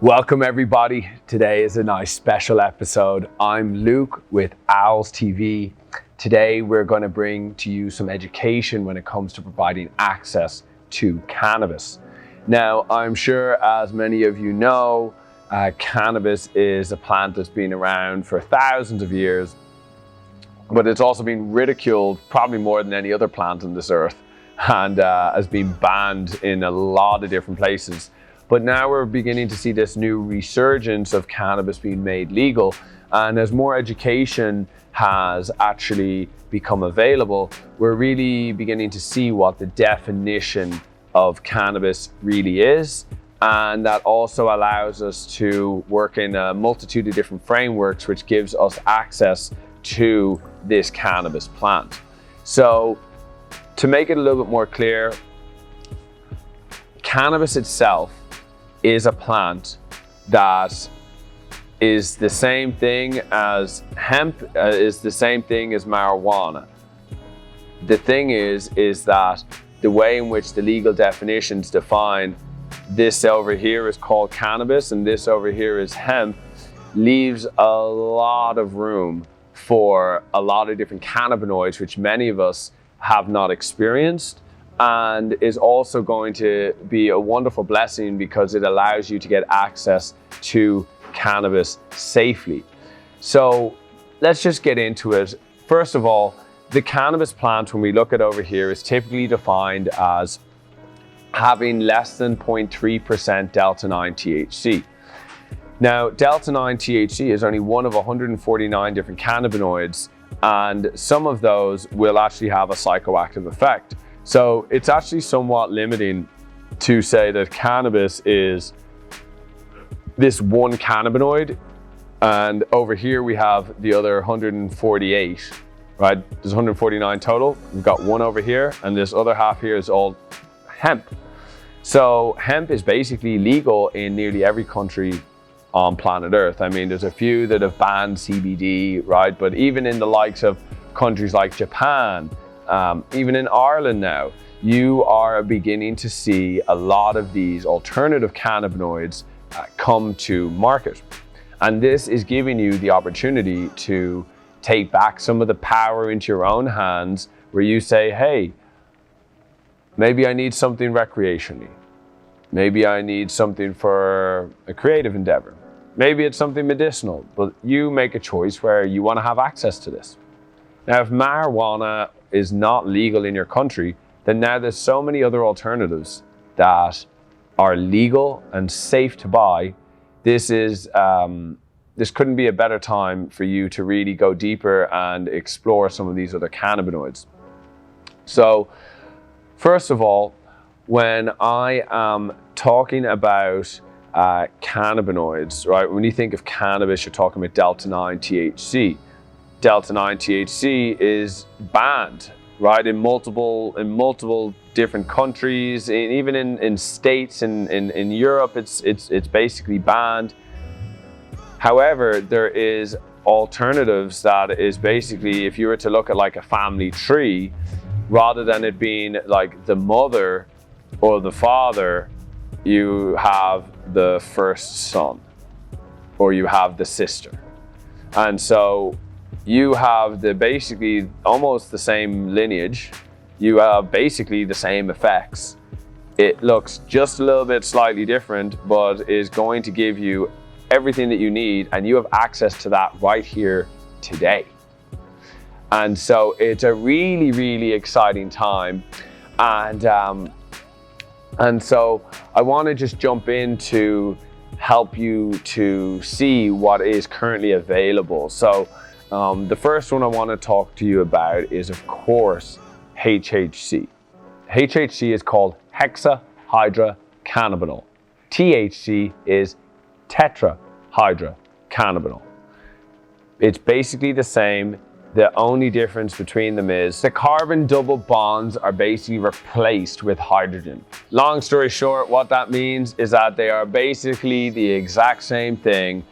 Welcome everybody. Today is a nice special episode. I'm Luke with Owls TV. Today we're going to bring to you some education when it comes to providing access to cannabis. Now, I'm sure as many of you know, cannabis is a plant that's been around for thousands of years, but it's also been ridiculed probably more than any other plant on this earth and has been banned in a lot of different places. But now we're beginning to see this new resurgence of cannabis being made legal. And as more education has actually become available, we're really beginning to see what the definition of cannabis really is. And that also allows us to work in a multitude of different frameworks, which gives us access to this cannabis plant. So to make it a little bit more clear, cannabis itself is a plant that is the same thing as hemp, is the same thing as marijuana. The thing is that the way in which the legal definitions define this over here is called cannabis and this over here is hemp, leaves a lot of room for a lot of different cannabinoids, which many of us have not experienced, and is also going to be a wonderful blessing because it allows you to get access to cannabis safely. So let's just get into it. First of all, the cannabis plant, when we look at over here, is typically defined as having less than 0.3% delta-9 THC. Now, delta-9 THC is only one of 149 different cannabinoids, and some of those will actually have a psychoactive effect. So it's actually somewhat limiting to say that cannabis is this one cannabinoid, and over here we have the other 148, right? There's 149 total. We've got one over here, and this other half here is all hemp. So hemp is basically legal in nearly every country on planet Earth. I mean, there's a few that have banned CBD, right? But even in the likes of countries like Japan, even in Ireland now, you are beginning to see a lot of these alternative cannabinoids come to market. And this is giving you the opportunity to take back some of the power into your own hands, where you say, hey, maybe I need something recreationally. Maybe I need something for a creative endeavor. Maybe it's something medicinal, but you make a choice where you want to have access to this. Now, if marijuana is not legal in your country, then now there's so many other alternatives that are legal and safe to buy. This couldn't be a better time for you to really go deeper and explore some of these other cannabinoids. So, first of all, when I am talking about cannabinoids, right? When you think of cannabis, you're talking about delta-9 THC. Delta-9 THC is banned, right, in multiple different countries, even in states in Europe, it's basically banned. However, there is alternatives that is basically, if you were to look at like a family tree, rather than it being like the mother or the father, you have the first son or you have the sister. And so you have basically almost the same lineage. You have basically the same effects. It looks just a little bit slightly different, but is going to give you everything that you need, and you have access to that right here today. And so it's a really, really exciting time. And so I want to just jump in to help you to see what is currently available. So the first one I want to talk to you about is, of course, HHC. HHC is called hexahydrocannabinol. THC is tetrahydrocannabinol. It's basically the same. The only difference between them is the carbon double bonds are basically replaced with hydrogen. Long story short, what that means is that they are basically the exact same thing,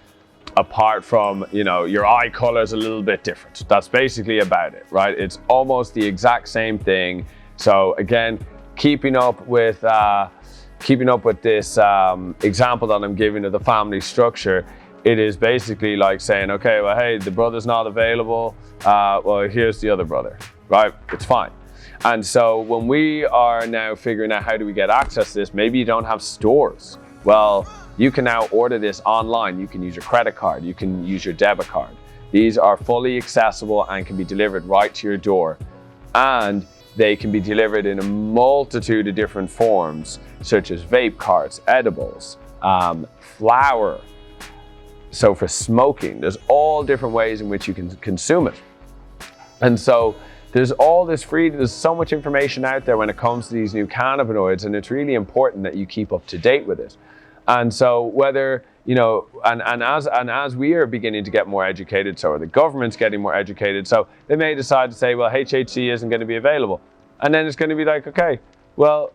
apart from, your eye color is a little bit different. That's basically about it, right? It's almost the exact same thing. So again, keeping up with keeping up with this example that I'm giving of the family structure, it is basically like saying, okay, well, hey, the brother's not available. Well, here's the other brother, right? It's fine. And so when we are now figuring out how do we get access to this, maybe you don't have stores. Well, you can now order this online. You can use your credit card. You can use your debit card. These are fully accessible and can be delivered right to your door. And they can be delivered in a multitude of different forms, such as vape carts, edibles, flour. So for smoking, there's all different ways in which you can consume it. And so there's all this there's so much information out there when it comes to these new cannabinoids, and it's really important that you keep up to date with it. And so whether, you know, and as we are beginning to get more educated, so are the government's getting more educated, so they may decide to say, well, HHC isn't going to be available. And then it's going to be like, okay, well,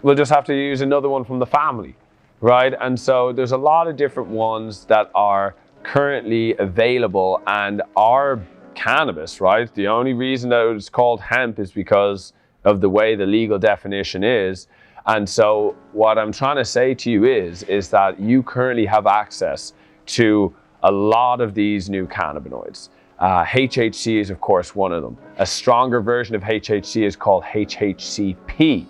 we'll just have to use another one from the family, right? And so there's a lot of different ones that are currently available and are cannabis, right? The only reason that it's called hemp is because of the way the legal definition is. And so what I'm trying to say to you is that you currently have access to a lot of these new cannabinoids. HHC is of course one of them. A stronger version of HHC is called HHCP.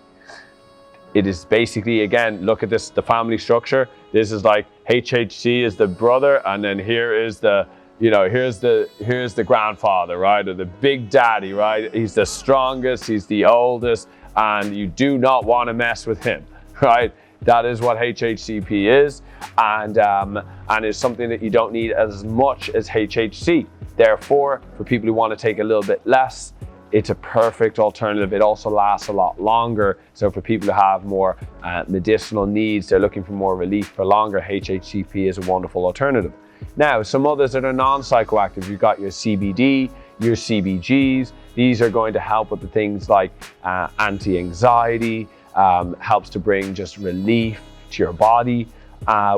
It is basically, again, look at this, the family structure. This is like HHC is the brother, and then here is the, you know, here's the grandfather, right? Or the big daddy, right? He's the strongest, he's the oldest, and you do not want to mess with him, right? That is what HHCP is, and it's something that you don't need as much as HHC. Therefore, for people who want to take a little bit less, it's a perfect alternative. It also lasts a lot longer. So for people who have more medicinal needs, they're looking for more relief for longer, HHCP is a wonderful alternative. Now, some others that are non-psychoactive, you've got your CBD, your CBGs. These are going to help with the things like anti-anxiety, helps to bring just relief to your body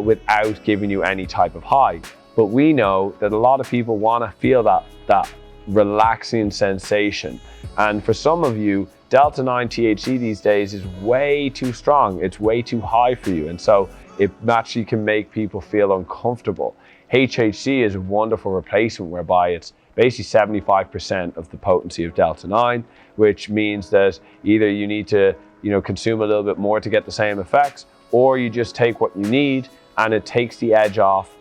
without giving you any type of high. But we know that a lot of people want to feel that relaxing sensation. And for some of you, Delta-9 THC these days is way too strong. It's way too high for you. And so it actually can make people feel uncomfortable. HHC is a wonderful replacement whereby it's basically 75% of the potency of Delta-9, which means that either you need to, you know, consume a little bit more to get the same effects, or you just take what you need and it takes the edge off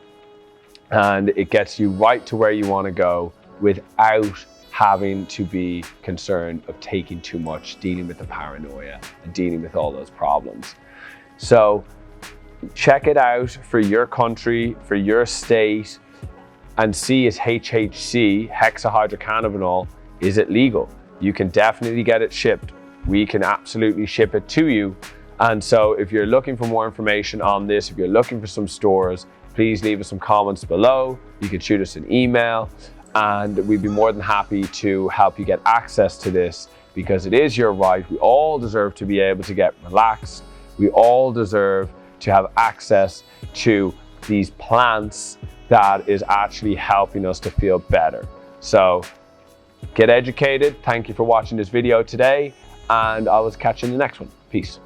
and it gets you right to where you want to go without having to be concerned of taking too much, dealing with the paranoia and dealing with all those problems. So check it out for your country, for your state, and see is HHC, hexahydrocannabinol, is it legal? You can definitely get it shipped. We can absolutely ship it to you. And so if you're looking for more information on this, if you're looking for some stores, please leave us some comments below. You can shoot us an email and we'd be more than happy to help you get access to this, because it is your right. We all deserve to be able to get relaxed. We all deserve to have access to these plants that is actually helping us to feel better. So get educated. Thank you for watching this video today, and I will catch you in the next one. Peace.